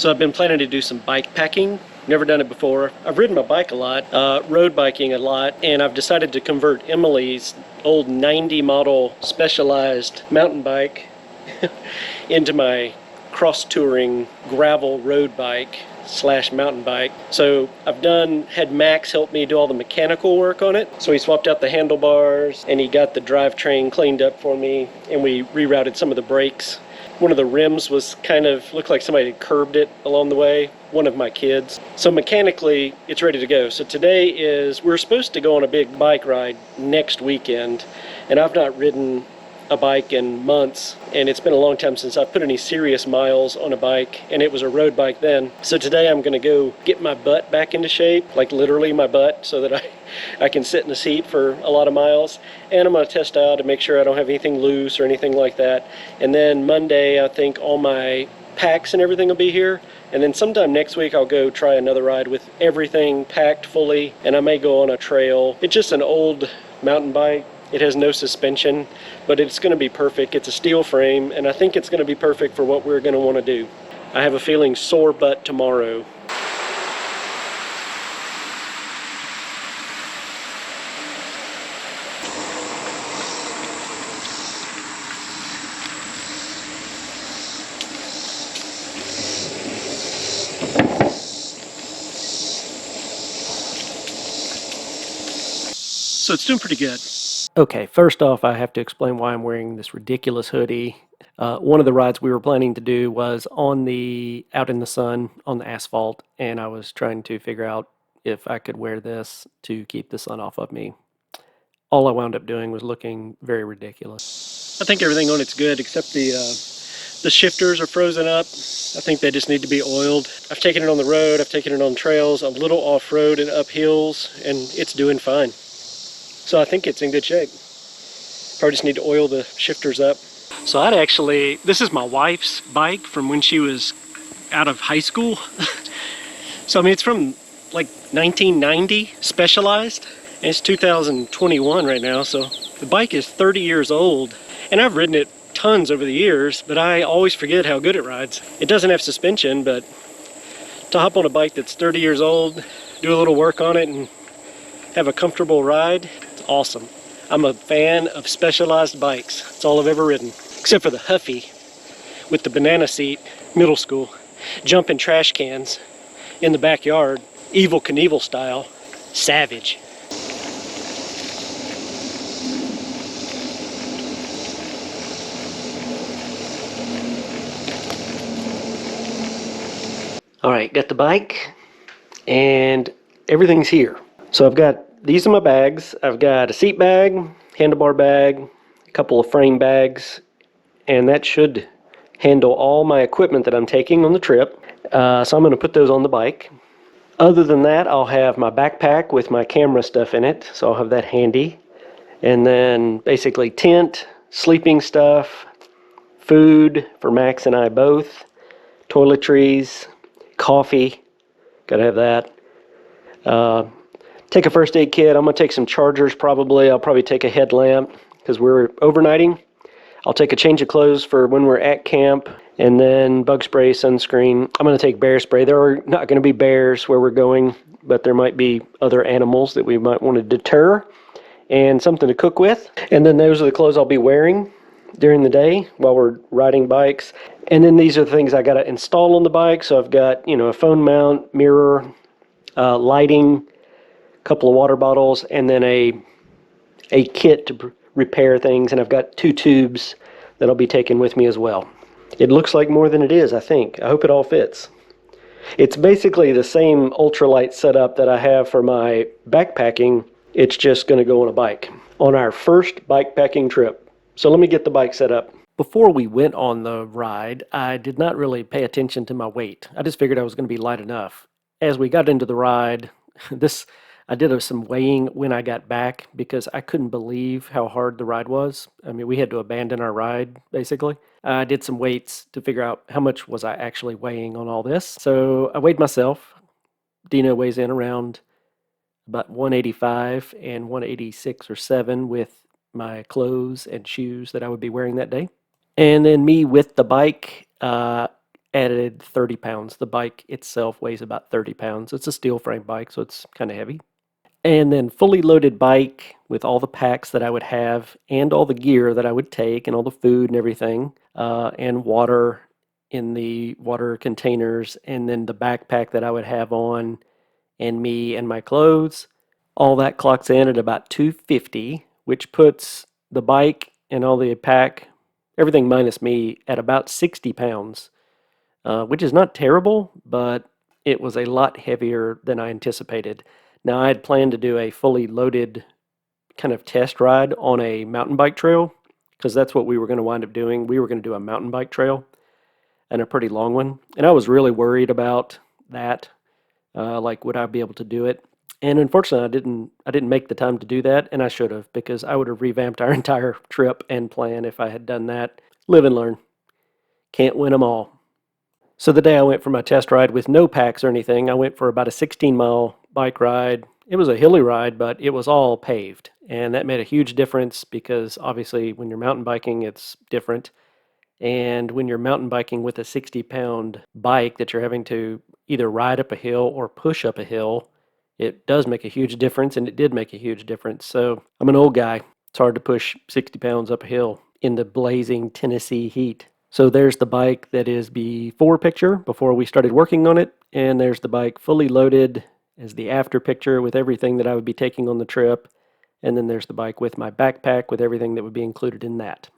So I've been planning to do some bike packing. Never done it before. I've ridden my bike a lot, road biking a lot, and I've decided to convert Emily's old 90 model Specialized mountain bike into my cross-touring gravel road bike slash mountain bike. So I've had Max help me do all the mechanical work on it. So he swapped out the handlebars and he got the drivetrain cleaned up for me, and we rerouted some of the brakes. One of the rims was looked like somebody had curbed it along the way, one of my kids. So mechanically, it's ready to go. So we're supposed to go on a big bike ride next weekend, and I've not ridden a bike in months, and it's been a long time since I've put any serious miles on a bike, and it was a road bike then. So today I'm gonna go get my butt back into shape, like literally my butt, so that I can sit in the seat for a lot of miles. And I'm gonna test out and make sure I don't have anything loose or anything like that. And then Monday, I think all my packs and everything will be here. And then sometime next week, I'll go try another ride with everything packed fully, and I may go on a trail. It's just an old mountain bike. It has no suspension, but it's going to be perfect. It's a steel frame, and I think it's going to be perfect for what we're going to want to do. I have a feeling sore butt tomorrow. So it's doing pretty good. Okay, first off, I have to explain why I'm wearing this ridiculous hoodie. One of the rides we were planning to do was out in the sun on the asphalt, and I was trying to figure out if I could wear this to keep the sun off of me. All I wound up doing was looking very ridiculous. I think everything on it's good except the shifters are frozen up. I think they just need to be oiled. I've taken it on the road, I've taken it on trails, a little off-road and up hills, and it's doing fine. So I think it's in good shape. Probably just need to oil the shifters up. So this is my wife's bike from when she was out of high school. So I mean, it's from like 1990, Specialized, and it's 2021 right now. So the bike is 30 years old, and I've ridden it tons over the years, but I always forget how good it rides. It doesn't have suspension, but to hop on a bike that's 30 years old, do a little work on it, and have a comfortable ride, it's awesome. I'm a fan of Specialized bikes. That's all I've ever ridden. Except for the Huffy with the banana seat, middle school, jumping trash cans in the backyard, Evel Knievel style, savage. All right, got the bike and everything's here. So these are my bags. I've got a seat bag, handlebar bag, a couple of frame bags, and that should handle all my equipment that I'm taking on the trip. So I'm going to put those on the bike. Other than that, I'll have my backpack with my camera stuff in it, so I'll have that handy. And then basically tent, sleeping stuff, food for Max and I both, toiletries, coffee, gotta have that. Take a first aid kit. I'm going to take some chargers probably. I'll probably take a headlamp because we're overnighting. I'll take a change of clothes for when we're at camp, and then bug spray, sunscreen. I'm going to take bear spray. There are not going to be bears where we're going, but there might be other animals that we might want to deter, and something to cook with. And then those are the clothes I'll be wearing during the day while we're riding bikes. And then these are the things I got to install on the bike. So I've got, a phone mount, mirror, lighting, couple of water bottles, and then a kit to repair things, and I've got 2 tubes that I'll be taking with me as well. It looks like more than it is, I think. I hope it all fits. It's basically the same ultralight setup that I have for my backpacking. It's just going to go on a bike on our first bikepacking trip. So let me get the bike set up. Before we went on the ride, I did not really pay attention to my weight. I just figured I was going to be light enough. As we got into the ride, I did some weighing when I got back because I couldn't believe how hard the ride was. I mean, we had to abandon our ride, basically. I did some weights to figure out how much was I actually weighing on all this. So I weighed myself. Dino weighs in around about 185 and 186 or 7 with my clothes and shoes that I would be wearing that day. And then me with the bike, added 30 pounds. The bike itself weighs about 30 pounds. It's a steel frame bike, so it's kind of heavy. And then fully loaded bike with all the packs that I would have and all the gear that I would take and all the food and everything, and water in the water containers, and then the backpack that I would have on, and me and my clothes. All that clocks in at about 250, which puts the bike and all the pack, everything minus me, at about 60 pounds, which is not terrible, but it was a lot heavier than I anticipated. Now, I had planned to do a fully loaded kind of test ride on a mountain bike trail because that's what we were going to wind up doing. We were going to do a mountain bike trail, and a pretty long one. And I was really worried about that. Like, would I be able to do it? And unfortunately, I didn't make the time to do that, and I should have, because I would have revamped our entire trip and plan if I had done that. Live and learn. Can't win them all. So the day I went for my test ride with no packs or anything, I went for about a 16-mile bike ride. It was a hilly ride, but it was all paved. And that made a huge difference because obviously when you're mountain biking, it's different. And when you're mountain biking with a 60-pound bike that you're having to either ride up a hill or push up a hill, it does make a huge difference, and it did make a huge difference. So I'm an old guy. It's hard to push 60 pounds up a hill in the blazing Tennessee heat. So there's the bike that is before picture, before we started working on it, and there's the bike fully loaded as the after picture with everything that I would be taking on the trip, and then there's the bike with my backpack with everything that would be included in that.